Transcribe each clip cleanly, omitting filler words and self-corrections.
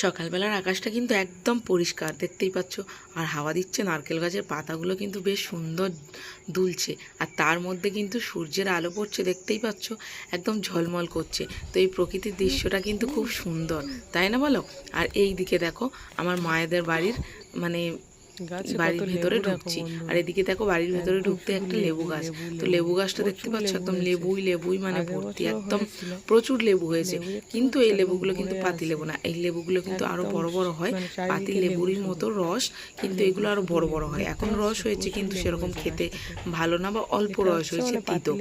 সকালবেলার আকাশটা কিন্তু একদম পরিষ্কার দেখতেই পাচ্ছ, আর হাওয়া দিচ্ছে, নারকেল গাছের পাতাগুলো কিন্তু বেশ সুন্দর দুলছে, আর তার মধ্যে কিন্তু সূর্যের আলো পড়ছে দেখতেই পাচ্ছ, একদম ঝলমল করছে। তো এই প্রকৃতির দৃশ্যটা কিন্তু খুব সুন্দর, তাই না বলো? আর এই দিকে দেখো আমার মায়েদের বাড়ির মানে বাড়ির ভেতরে ঢুকছি, আর এদিকে দেখো বাড়ির ভেতরে ঢুকতে একটা লেবু গাছ। তো লেবু গাছটা দেখতে পাচ্ছ একদম লেবুই লেবুই মানে ভর্তি, একদম প্রচুর লেবু হয়েছে। কিন্তু এই লেবুগুলো কিন্তু পাতি লেবু না, এই লেবুগুলো কিন্তু আরো বড় বড় হয়, পাতি লেবুরই মতো রস, কিন্তু এগুলো আরো বড় বড় হয়। এখন রস হয়েছে কিন্তু সেরকম খেতে ভালো না, বা অল্প রস হয়েছে, তিতো।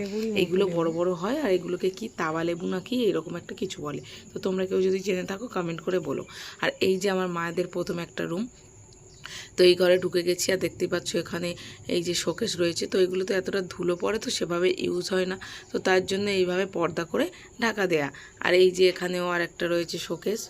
এইগুলো বড় বড় হয়, আর এগুলোকে কি তাওয়া লেবু নাকি এরকম একটা কিছু বলে। তো তোমরা কেউ যদি জেনে থাকো কমেন্ট করে বলো। আর এই যে আমার মায়েদের প্রথম একটা রুম, তো এই ঘরে ঢুকে গেছি, আর দেখতেই পাচ্ছ এখানে এই যে শোকেস রয়েছে। তো এগুলোতে এতটা ধুলো পড়ে, তো সেভাবে ইউজ হয় না, তো তার জন্য এইভাবে পর্দা করে ঢাকা দেয়া। আর এই যে এখানেও আর একটা রয়েছে শোকেস,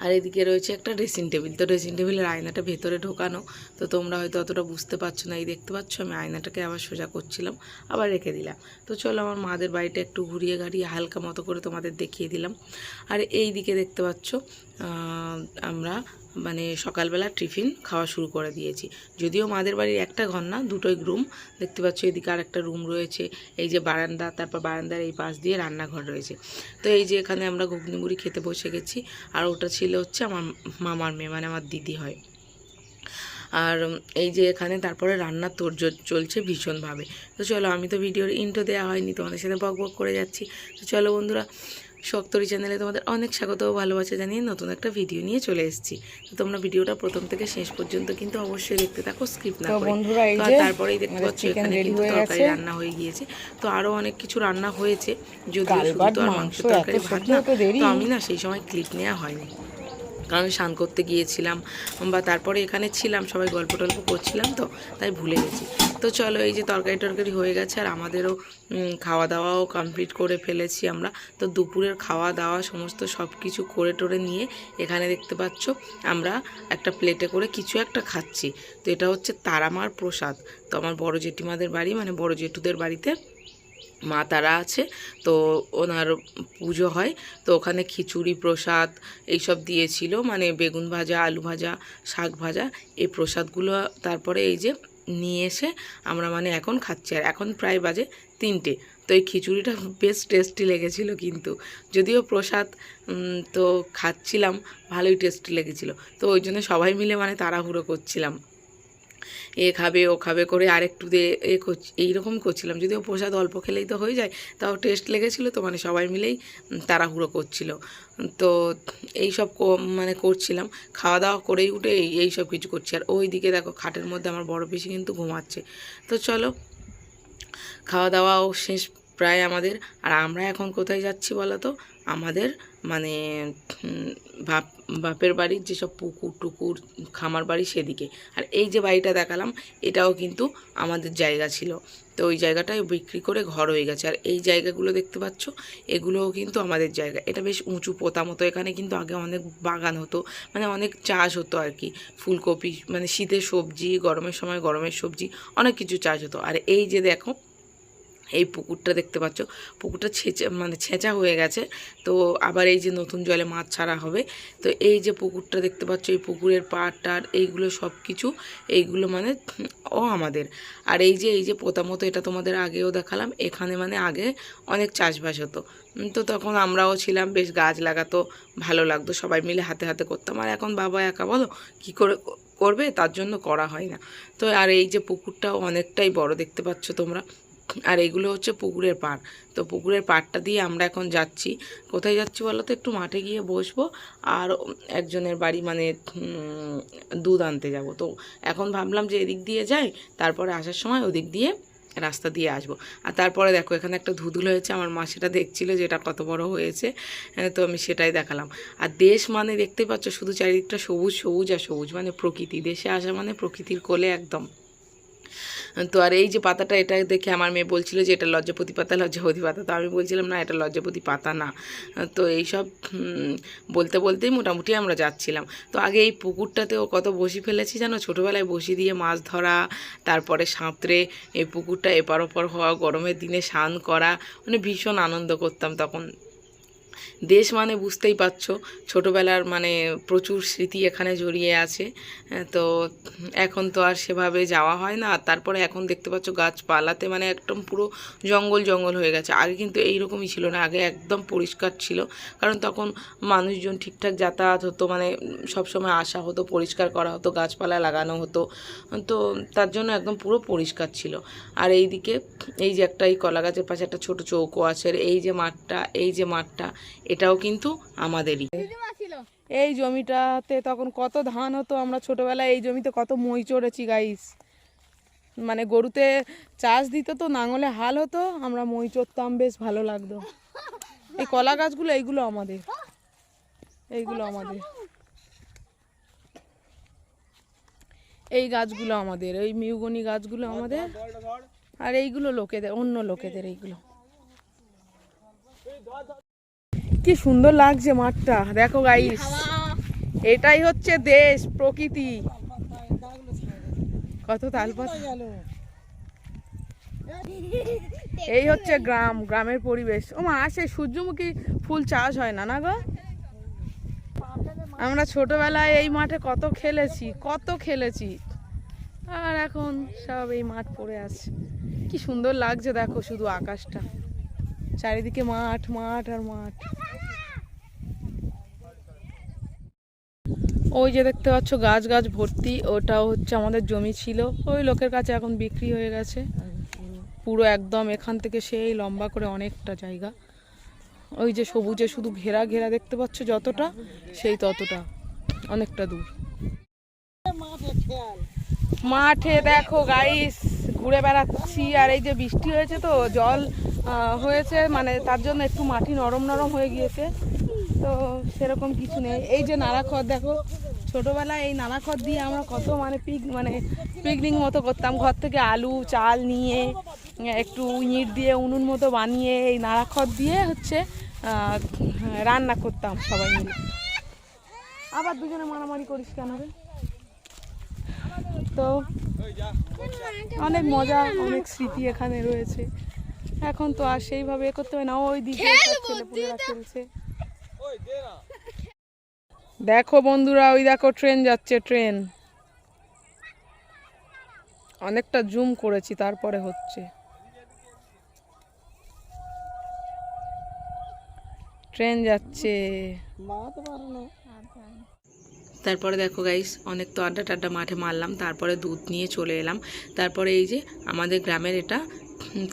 আর এদিকে রয়েছে একটা ড্রেসিং টেবিল। তো ড্রেসিং টেবিলের আয়নাটা ভেতরে ঢোকানো, তো তোমরা হয়তো অতটা বুঝতে পারছো না। এই দেখতে পাচ্ছ আমি আয়নাটাকে আবার সোজা করছিলাম, আবার রেখে দিলাম। তো চলো আমার মাদের বাড়িটা একটু ঘুরিয়ে গাড়িয়ে হালকা মতো করে তোমাদের দেখিয়ে দিলাম। আর এই দিকে দেখতে পাচ্ছ আমরা মানে সকালবেলা টিফিন খাওয়া শুরু করে দিয়েছি। যদিও মাদের বাড়ির একটা ঘর না, দুটোই রুম দেখতে পাচ্ছ। এদিকে আর একটা রুম রয়েছে, এই যে বারান্দা, তারপর বারান্দার এই পাশ দিয়ে রান্নাঘর রয়েছে। তো এই যে এখানে আমরা ঘুগনি মুড়ি খেতে বসে গেছি, আর ওটা ছিল হচ্ছে আমার মামার মেয়ে, মানে আমার দিদি হয়। আর এই যে এখানে তারপরে রান্নার তোড়জোড় চলছে ভীষণভাবে। তো চলো, আমি তো ভিডিওর ইন্ট্রো দেওয়া হয়নি, তোমাদের সাথে বক বক করে যাচ্ছি। তো চলো বন্ধুরা, শক্তরি চ্যানেলে তোমাদের অনেক স্বাগত ও ভালোবাসা জানিয়ে নতুন একটা ভিডিও নিয়ে চলে এসেছি। তো তোমরা ভিডিওটা প্রথম থেকে শেষ পর্যন্ত কিন্তু অবশ্যই দেখতে থাকো, স্কিপ না করে। বন্ধুরা এই তো যে তারপরেই দেখতে পাচ্ছ এখানে কিন্তু তরকারি রান্না হয়ে গিয়েছে। তো আরও অনেক কিছু রান্না হয়েছে, যদিও শুধু তো আর মাংস তরকারি ভাত না। তো আমি না সেই সময় ক্লিপ নেওয়া হয়নি, কারণ স্নান করতে গিয়েছিলাম, বা তারপরে এখানে ছিলাম, সবাই গল্প টল্প করছিলাম, তো তাই ভুলে গেছি। তো চলো, এই যে তরকারি টরকারি হয়ে গেছে, আর আমাদেরও খাওয়া দাওয়াও কমপ্লিট করে ফেলেছি আমরা। তো দুপুরের খাওয়া দাওয়া সমস্ত সব কিছু করে টোরে নিয়ে এখানে দেখতে পাচ্ছ আমরা একটা প্লেটে করে কিছু একটা খাচ্ছি। তো এটা হচ্ছে তারামার প্রসাদ। তো আমার বড় জেঠিমাদের বাড়ি, মানে বড় জেঠুদের বাড়িতে মা তারা আছে, তো ওনার পুজো হয়। তো ওখানে খিচুড়ি প্রসাদ এইসব দিয়েছিল, মানে বেগুন ভাজা, আলু ভাজা, শাক ভাজা, এই প্রসাদগুলো তারপরে এই যে নিয়ে এসে আমরা মানে এখন খাচ্ছি। আর এখন প্রায় বাজে 3টে। তো এই খিচুড়িটা বেশ টেস্টি লেগেছিলো কিন্তু, যদিও প্রসাদ তো খাচ্ছিলাম, ভালোই টেস্টি লেগেছিলো। তো ওই জন্য সবাই মিলে মানে তাড়াহুড়ো করছিলাম, এ খাবে ও খাবে করে আরেকটু দিয়ে এইরকম করছিলাম। যদিও প্রসাদ অল্প খেলেই তো হয়ে যায়, তাও টেস্ট লেগেছিলো, তো মানে সবাই মিলেই তাড়াহুড়ো করছিল। তো এই সব মানে করছিলাম, খাওয়া দাওয়া করেই উঠে এই সব কিছু করছি। আর ওই দিকে দেখো খাটের মধ্যে আমার বড় পিসি কিন্তু ঘুমাচ্ছে। তো চলো, খাওয়া দাওয়াও শেষ প্রায় আমাদের। আর আমরা এখন কোথায় যাচ্ছি বলো তো? আমাদের মানে বাপের বাড়ির যেসব পুকুর টুকুর খামার বাড়ি সেদিকে। আর এই যে বাড়িটা দেখালাম, এটাও কিন্তু আমাদের জায়গা ছিল, তো ওই জায়গাটায় বিক্রি করে ঘর হয়ে গেছে। আর এই জায়গাগুলো দেখতে পাচ্ছ, এগুলোও কিন্তু আমাদের জায়গা। এটা বেশ উঁচু পোতা মতো, এখানে কিন্তু আগে অনেক বাগান হতো, মানে অনেক চাষ হতো আর কি। ফুলকপি, মানে শীতের সবজি, গরমের সময় গরমের সবজি, অনেক কিছু চাষ হতো। আর এই যে দেখো এই পুকুরটা দেখতে পাচ্ছ, পুকুরটা ছেঁচা হয়ে গেছে, তো আবার এই যে নতুন জলে মাছ ছাড়া হবে। তো এই যে পুকুরটা দেখতে পাচ্ছ, এই পুকুরের পাড় টাড় এইগুলো সব কিছু, এইগুলো মানে আমাদের। আর এই যে পোতা মতো, এটা তোমাদের আগেও দেখালাম, এখানে মানে আগে অনেক চাষবাস হতো। তো তখন আমরাও ছিলাম, বেশ গাছ লাগাতো ভালো লাগতো, সবাই মিলে হাতে হাতে করতাম। আর এখন বাবা একা বলো কী করে করবে, তার জন্য করা হয় না। তো আর এই যে পুকুরটাও অনেকটাই বড় দেখতে পাচ্ছ তোমরা। আর এগুলো হচ্ছে পুকুরের পাড়। তো পুকুরের পাড়টা দিয়ে আমরা এখন যাচ্ছি, কোথায় যাচ্ছি বলো তো? একটু মাঠে গিয়ে বসবো, আর একজনের বাড়ি মানে দুধ আনতে যাব। তো এখন ভাবলাম যে এদিক দিয়ে যাই, তারপরে আসার সময় ওদিক দিয়ে রাস্তা দিয়ে আসবো। আর তারপরে দেখো এখানে একটা ধুধুল হয়েছে, আমার মা সেটা দেখছিল যে এটা কত বড় হয়েছে, তো আমি সেটাই দেখালাম। আর দেশ মানে দেখতে পাচ্ছ শুধু চারিদিকটা সবুজ সবুজ আর সবুজ, মানে প্রকৃতি। দেশে আসা মানে প্রকৃতির কোলে একদম। তো আর এই যে পাতাটা, এটা দেখে আমার মেয়ে বলছিল যে এটা লজ্জাপতি পাতা, লজ্জাপতি পাতা। তো আমি বলছিলাম না, এটা লজ্জাপতি পাতা না। তো এইসব বলতে বলতেই মোটামুটি আমরা যাচ্ছিলাম। তো আগে এই পুকুরটাতেও কত বসি ফেলেছি জানো, ছোটোবেলায় বসি দিয়ে মাছ ধরা, তারপরে সাঁতরে এই পুকুরটা এপার ওপার হওয়া, গরমের দিনে স্নান করা, মানে ভীষণ আনন্দ করতাম তখন। দেশ মানে বুঝতেই পারছো, ছোটোবেলার মানে প্রচুর স্মৃতি এখানে জড়িয়ে আছে। তো এখন তো আর সেভাবে যাওয়া হয় না। আর তারপরে এখন দেখতে পাচ্ছ গাছপালাতে মানে একদম পুরো জঙ্গল জঙ্গল হয়ে গেছে। আগে কিন্তু এইরকমই ছিল না, আগে একদম পরিষ্কার ছিল, কারণ তখন মানুষজন ঠিকঠাক যাতায়াত হতো, মানে সবসময় আসা হতো, পরিষ্কার করা হতো, গাছপালা লাগানো হতো, তো তার জন্য একদম পুরো পরিষ্কার ছিল। আর এইদিকে এই যে একটা এই কলা গাছের পাশে একটা ছোট চৌকো আছে, আর এই যে মাঠটা, এই যে মাঠটা, এটাও কিন্তু আমাদেরই। এই জমিটাতে তখন কত ধান হতো, আমরা ছোটবেলায় এই জমিতে কত মই চড়েছি গাইস। মানে গরুতে চাষ দিত, তো নাঙলে হাল হতো, আমরা মই চড়তাম, বেশ ভালো লাগতো। এই কলা গাছগুলো এইগুলো আমাদের, এইগুলো আমাদের, এই গাছগুলো আমাদের, এই মিউগনি গাছগুলো আমাদের, আর এইগুলো লোকেদের, অন্য লোকেদের। এইগুলো কি সুন্দর লাগছে মাঠটা, দেখো গাইস, এটাই হচ্ছে দেশ, প্রকৃতি। কত তালপাতা, এই হচ্ছে গ্রাম, গ্রামের পরিবেশ। ও মা, আসে সূর্যমুখী ফুল চাষ হয় না, না গো? আমরা ছোটবেলায় এই মাঠে কত খেলেছি, কত খেলেছি, আর এখন সব এই মাঠ পড়ে আছে। কি সুন্দর লাগছে দেখো, শুধু আকাশটা, চারিদিকে মাঠ মাঠ আর মাঠ। ওই যে দেখতে পাচ্ছ গাছ গাছ ভর্তি, ওটাও হচ্ছে আমাদের জমি ছিল, ওই লোকের কাছে এখন বিক্রি হয়ে গেছে পুরো একদম। এখান থেকে সেই লম্বা করে অনেকটা জায়গা, ওই যে সবুজে শুধু ঘেরা ঘেরা দেখতে পাচ্ছ যতটা, সেই ততটা, অনেকটা দূর। মাঠে দেখো গাইস ঘুরে বেড়াচ্ছি, আর এই যে বৃষ্টি হয়েছে তো জল হয়েছে, মানে তার জন্য একটু মাটি নরম নরম হয়ে গিয়েছে, তো সেরকম কিছু নেই। এই যে নাড়া খড় দেখো, ছোটোবেলায় এই নাড়া খড় দিয়ে আমরা কত মানে পিকনিক মতো করতাম, ঘর থেকে আলু চাল নিয়ে একটু ইঁট দিয়ে উনুন মতো বানিয়ে এই নাড়া খড় দিয়ে হচ্ছে রান্না করতাম সবাই মিলে। আবার দুজনে মারামারি করিস কেন রে? তো অনেক মজা, অনেক স্মৃতি এখানে রয়েছে। এখন তো আর সেইভাবে এ করতে হয় না, ওই দিকে ছেলেপুলেরা খেলছে। দেখো বন্ধুরা, ওই দেখো ট্রেন যাচ্ছে, ট্রেন অনেকটা জুম করেছি, তারপরে হচ্ছে ট্রেন যাচ্ছে। তারপরে দেখো গাইস, অনেক তো আড্ডা টাড্ডা মাঠে মারলাম, তারপরে দুধ নিয়ে চলে এলাম। তারপরে এই যে আমাদের গ্রামের এটা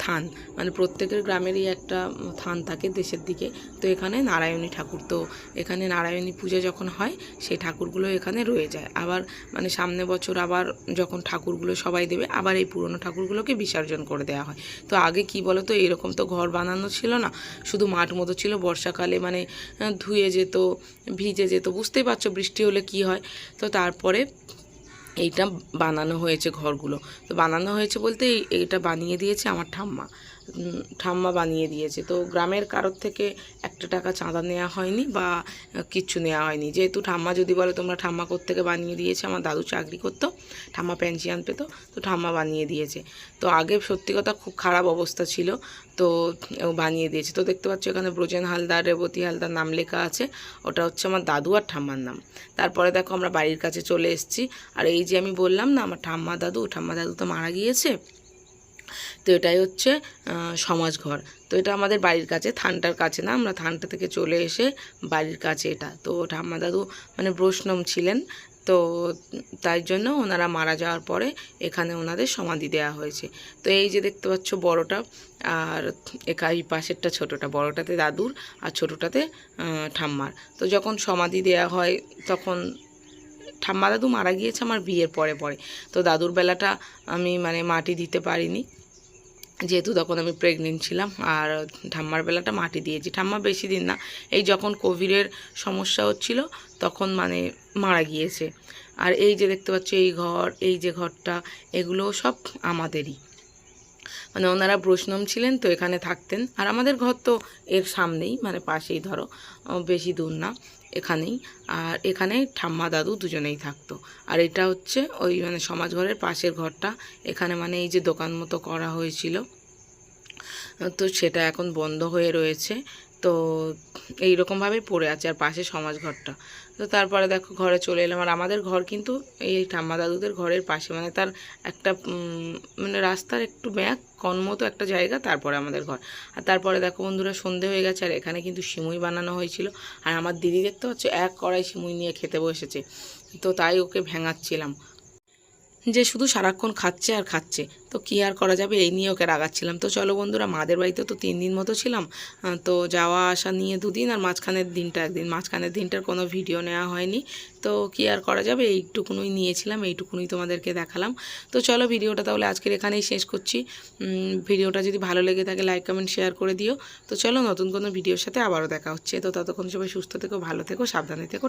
থান, মানে প্রত্যেকের গ্রামেরই একটা থান থাকে দেশের দিকে, তো এখানে নারায়ণী ঠাকুর, তো এখানে নারায়ণী পূজা যখন হয় সেই ঠাকুরগুলো এখানে রয়ে যায়। আবার মানে সামনে বছর আবার যখন ঠাকুরগুলো সবাই দেবে, আবার এই পুরনো ঠাকুরগুলোকে বিসর্জন করে দেওয়া হয়। তো আগে কি বলো তো, এরকম তো ঘর বানানো ছিল না, শুধু মাঠ মতো ছিল, বর্ষাকালে মানে ধুয়ে যেত, ভিজে যেত, বুঝতেই পারছো বৃষ্টি হলে কি হয়। তো তারপরে এইটা বানানো হয়েছে ঘরগুলো, তো বানানো হয়েছে বলতে এইটা বানিয়ে দিয়েছে আমার ঠাম্মা, ঠাম্মা বানিয়ে দিয়েছে। তো গ্রামের কারোর থেকে একটা টাকা চাঁদা নেওয়া হয়নি বা কিচ্ছু নেওয়া হয়নি, যেহেতু ঠাম্মা যদি বলে তোমরা ঠাম্মা কোত্থেকে বানিয়ে দিয়েছে, আমার দাদু চাকরি করতো, ঠাম্মা পেনশন পেতো, তো ঠাম্মা বানিয়ে দিয়েছে। তো আগে সত্যি কথা খুব খারাপ অবস্থা ছিল, তো বানিয়ে দিয়েছে। তো দেখতে পাচ্ছ এখানে ব্রজেন হালদার, রেবতী হালদার নাম লেখা আছে, ওটা হচ্ছে আমার দাদু আর ঠাম্মার নাম। তারপরে দেখো আমরা বাড়ির কাছে চলে এসেছি, আর এই যে আমি বললাম না আমার ঠাম্মা দাদু তো মারা গিয়েছে, তো এটাই হচ্ছে সমাজঘর। তো এটা আমাদের বাড়ির কাছে, থানটার কাছে না, আমরা থানটা থেকে চলে এসে বাড়ির কাছে এটা। তো ঠাম্মা দাদু মানে বৈষ্ণব ছিলেন, তো তাই জন্য ওনারা মারা যাওয়ার পরে এখানে ওনাদের সমাধি দেওয়া হয়েছে। তো এই যে দেখতে পাচ্ছ বড়টা, আর এই পাশেরটা ছোটোটা, বড়টাতে দাদুর আর ছোটোটাতে ঠাম্মার। তো যখন সমাধি দেওয়া হয় তখন ঠাম্মা দাদু মারা গিয়েছে আমার বিয়ের পরে পরে, তো দাদুর বেলাটা আমি মানে মাটি দিতে পারিনি, যেহেতু তখন আমি প্রেগনেন্ট ছিলাম, আর ঠাম্মার বেলাটা মাটি দিয়েছি। ঠাম্মা বেশি দিন না, এই যখন কোভিডের সমস্যা হচ্ছিল তখন মানে মারা গিয়েছে। আর এই যে দেখতে পাচ্ছ এই ঘর, এই যে ঘরটা, এগুলো সব আমাদেরই, মানে ওনারা বৈষ্ণব ছিলেন তো এখানে থাকতেন। আর আমাদের ঘর তো এর সামনেই, মানে পাশেই, ধরো বেশি দূর না, এখানেই। আর এখানে ঠাম্মা দাদু দুজনেই থাকতো। আর এটা হচ্ছে ওই মানে সমাজঘরের পাশের ঘরটা, এখানে মানে এই যে দোকান মতো করা হয়েছিল, তো সেটা এখন বন্ধ হয়ে রয়েছে। তো এইরকমভাবেই পড়ে আছে, আর পাশে সমাজ ঘরটা। তো তারপরে দেখো ঘরে চলে এলাম। আর আমাদের ঘর কিন্তু এই ঠাম্মা দাদুদের ঘরের পাশে, মানে তার একটা মানে রাস্তার একটু ব্যাক কোণ মতো একটা জায়গা, তারপরে আমাদের ঘর। আর তারপরে দেখো বন্ধুরা সন্ধে হয়ে গেছে, আর এখানে কিন্তু সিমুই বানানো হয়েছিল। আর আমার দিদি দেখতে পাচ্ছ এক কড়াই সিমুই নিয়ে খেতে বসেছে। তো তাই ওকে ভেঙাচ্ছিলাম যে শুধু সারাক্ষণ খাচ্ছে আর খাচ্ছে, তো কী আর করা যাবে, এই নিয়ে ওকে রাগাচ্ছিলাম। তো চলো বন্ধুরা, মাদের বাড়িতে তো 3 দিন মতো ছিলাম, তো যাওয়া আসা নিয়ে 2 দিন, আর মাঝখানের দিনটা একদিন। মাঝখানের দিনটার কোনো ভিডিও নেওয়া হয়নি, তো কী আর করা যাবে, এইটুকুনই নিয়েছিলাম, এইটুকুনই তোমাদেরকে দেখালাম। তো চলো ভিডিওটা তাহলে আজকের এখানেই শেষ করছি। ভিডিওটা যদি ভালো লেগে থাকে লাইক কমেন্ট শেয়ার করে দিও। তো চলো নতুন কোনো ভিডিওর সাথে আবারও দেখা হচ্ছে। তো ততক্ষণ সবাই সুস্থ থেকো, ভালো থেকো, সাবধানে থেকো।